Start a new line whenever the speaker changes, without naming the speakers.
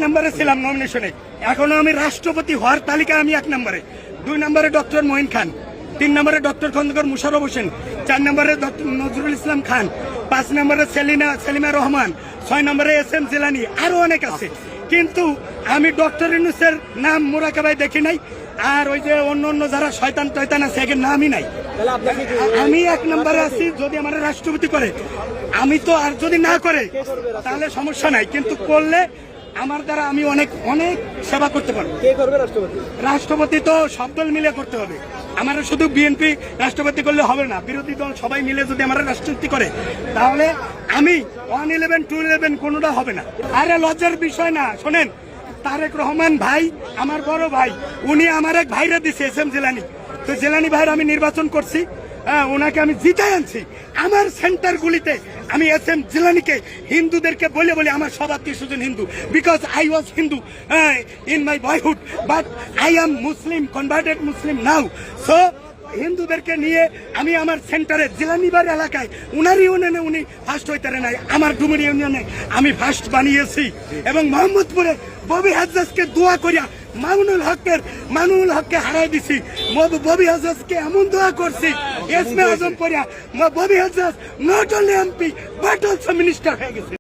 নম্বরে ছিলাম নমিনেশনে, এখনো আমি রাষ্ট্রপতি হওয়ার তালিকায় আমি 1 নম্বরে। 2 নম্বরে ডক্টর মঈন খান, 3 নম্বরে ডক্টর খন্দকার মুশাররফ হোসেন, 4 নম্বরে ডক্টর নজরুল ইসলাম খান, 5 নম্বরে সেলিমা রহমান, 6 নম্বরে SM জিলানী, আরো অনেক আছে। কিন্তু আমি ডক্টর ইউনূসের নাম মোরাকাবায় দেখি নাই, আর ওই যে অন্য যারা শয়তান টয়তান আছে এর নামই নাই। আমি 1 নম্বরে আছি। যদি আমার রাষ্ট্রপতি করে আমি তো, আর যদি না করে তাহলে সমস্যা নাই, কিন্তু করলে আমার দ্বারা আমি অনেক অনেক সেবা করতে পারবো।
কে করবে রাষ্ট্রপতি?
রাষ্ট্রপতি তো সব দল মিলে করতে হবে, আমার শুধু বিএনপি রাষ্ট্রপতি করলে হবে না। বিরোধী দল সবাই মিলে যদি আমার রাষ্ট্রপতি করে তাহলে আমি 1-11, 2-11 কোনোটা হবে না। আরে লজ্জার বিষয় না। শোনেন, তারেক রহমান ভাই আমার বড় ভাই, উনি আমার এক ভাইরা দিছে SM জিলানী। তো জিলানী ভাইয়ের আমি নির্বাচন করছি, ওনাকে আমি জিতাই আনছি। আমার সেন্টারগুলিতে আমি SM জিলানীকে হিন্দুদেরকে বলে আমার সব আত্মীয়-স্বজন Hindu, because I was Hindu in my boyhood, but I am Muslim, converted Muslim now. So হিন্দুদেরকে নিয়ে আমি আমার সেন্টারে জিলানীবাড়ি এলাকায় উনার ইউনিয়নে উনি ফার্স্ট হইতে নাই, আমার ডুমুর ইউনিয়নে আমি ফার্স্ট বানিয়েছি। এবং মোহাম্মদপুরে ববি হাজ্জাজকে দোয়া করিয়া মামুনুল হককে হারাই দিছি। ববি হাজ্জাজকে এমন দোয়া করছি ইসমে আজম করিয়া Bobby Hajjaj not only MP but also minister হয়ে গেছে।